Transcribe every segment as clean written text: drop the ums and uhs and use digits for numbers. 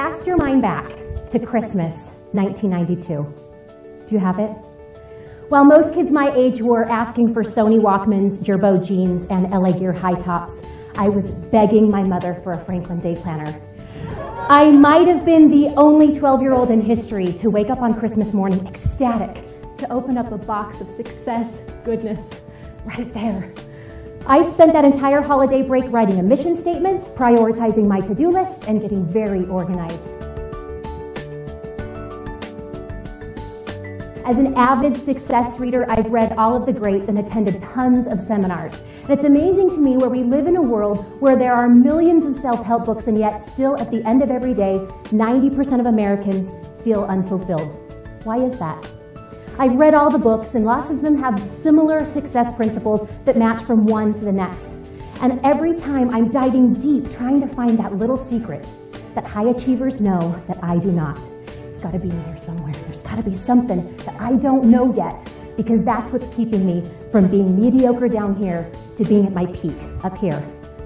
cast your mind back to Christmas 1992. Do you have it? While most kids my age were asking for Sony Walkmans, Gerbo jeans, and LA Gear high tops, I was begging my mother for a Franklin Day planner. I might have been the only 12-year-old in history to wake up on Christmas morning ecstatic to open up a box of success, goodness, right there. I spent that entire holiday break writing a mission statement, prioritizing my to-do list, and getting very organized. As an avid success reader, I've read all of the greats and attended tons of seminars. And it's amazing to me where we live in a world where there are millions of self-help books, and yet still at the end of every day, 90% of Americans feel unfulfilled. Why is that? I've read all the books, and lots of them have similar success principles that match from one to the next. And every time I'm diving deep, trying to find that little secret that high achievers know that I do not. It's got to be in there somewhere. There's got to be something that I don't know yet, because that's what's keeping me from being mediocre down here to being at my peak up here.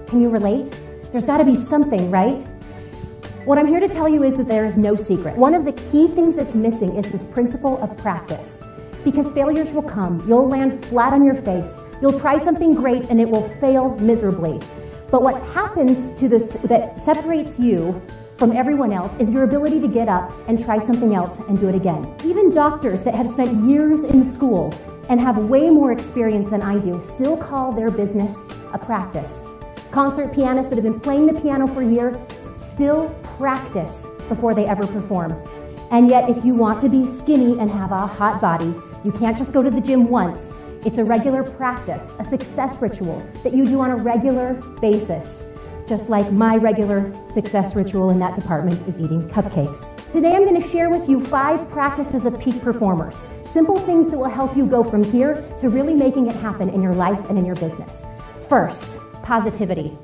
Can you relate? There's got to be something, right? What I'm here to tell you is that there is no secret. One of the key things that's missing is this principle of practice. Because failures will come. You'll land flat on your face. You'll try something great and it will fail miserably. But what happens to this that separates you from everyone else is your ability to get up and try something else and do it again. Even doctors that have spent years in school and have way more experience than I do still call their business a practice. Concert pianists that have been playing the piano for years still practice before they ever perform. And yet, if you want to be skinny and have a hot body, you can't just go to the gym once. It's a regular practice, a success ritual that you do on a regular basis. Just like my regular success ritual in that department is eating cupcakes. Today I'm going to share with you 5 practices of peak performers. Simple things that will help you go from here to really making it happen in your life and in your business. First, positivity.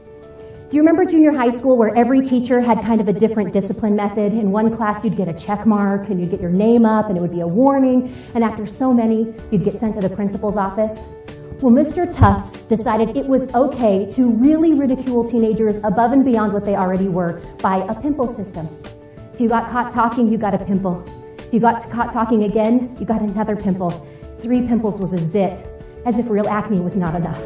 Do you remember junior high school where every teacher had kind of a different discipline method? In one class you'd get a check mark and you'd get your name up and it would be a warning, and after so many you'd get sent to the principal's office? Well, Mr. Tufts decided it was okay to really ridicule teenagers above and beyond what they already were by a pimple system. If you got caught talking, you got a pimple. If you got caught talking again, you got another pimple. 3 pimples was a zit, as if real acne was not enough.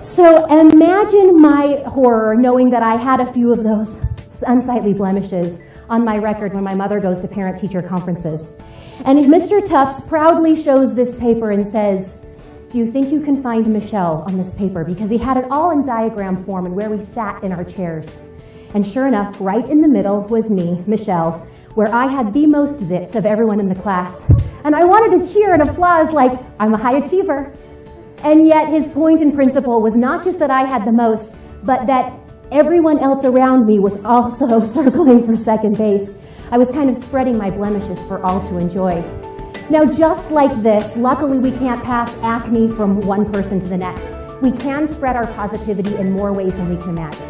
So imagine my horror knowing that I had a few of those unsightly blemishes on my record when my mother goes to parent-teacher conferences. And Mr. Tufts proudly shows this paper and says, "Do you think you can find Michelle on this paper?" Because he had it all in diagram form and where we sat in our chairs. And sure enough, right in the middle was me, Michelle, where I had the most zits of everyone in the class. And I wanted to cheer and applause like I'm a high achiever. And yet his point and principle was not just that I had the most, but that everyone else around me was also circling for second base. I was kind of spreading my blemishes for all to enjoy. Now, just like this, luckily we can't pass acne from one person to the next. We can spread our positivity in more ways than we can imagine.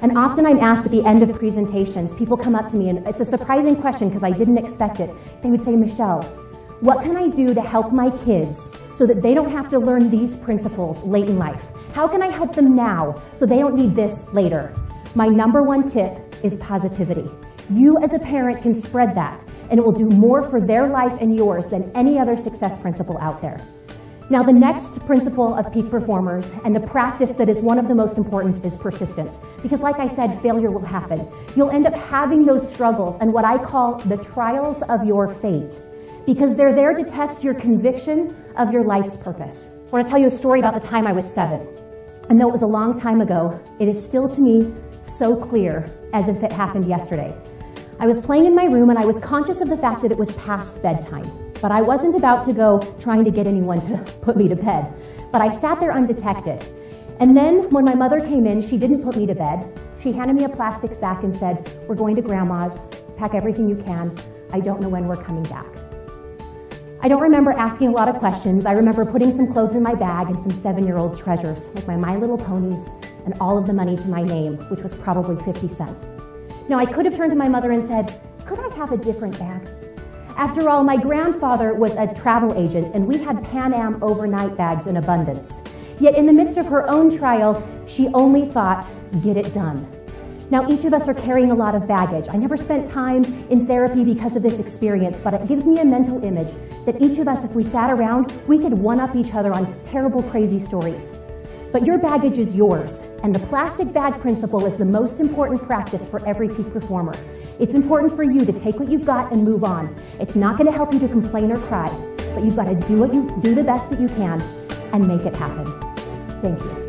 And often I'm asked at the end of presentations, people come up to me, and it's a surprising question because I didn't expect it. They would say, "Michelle, what can I do to help my kids so that they don't have to learn these principles late in life? How can I help them now so they don't need this later?" My number 1 tip is positivity. You as a parent can spread that, and it will do more for their life and yours than any other success principle out there. Now, the next principle of peak performers, and the practice that is one of the most important, is persistence. Because like I said, failure will happen. You'll end up having those struggles and what I call the trials of your fate, because they're there to test your conviction of your life's purpose. I want to tell you a story about the time I was 7. And though it was a long time ago, it is still to me so clear as if it happened yesterday. I was playing in my room and I was conscious of the fact that it was past bedtime. But I wasn't about to go trying to get anyone to put me to bed. But I sat there undetected. And then when my mother came in, she didn't put me to bed. She handed me a plastic sack and said, "We're going to Grandma's. Pack everything you can. I don't know when we're coming back." I don't remember asking a lot of questions. I remember putting some clothes in my bag and some 7-year-old treasures, like my My Little Ponies and all of the money to my name, which was probably 50 cents. Now, I could have turned to my mother and said, could I have a different bag? After all, my grandfather was a travel agent, and we had Pan Am overnight bags in abundance. Yet in the midst of her own trial, she only thought, get it done. Now, each of us are carrying a lot of baggage. I never spent time in therapy because of this experience, but it gives me a mental image that each of us, if we sat around, we could one-up each other on terrible, crazy stories. But your baggage is yours, and the plastic bag principle is the most important practice for every peak performer. It's important for you to take what you've got and move on. It's not going to help you to complain or cry, but you've got to do the best that you can and make it happen. Thank you.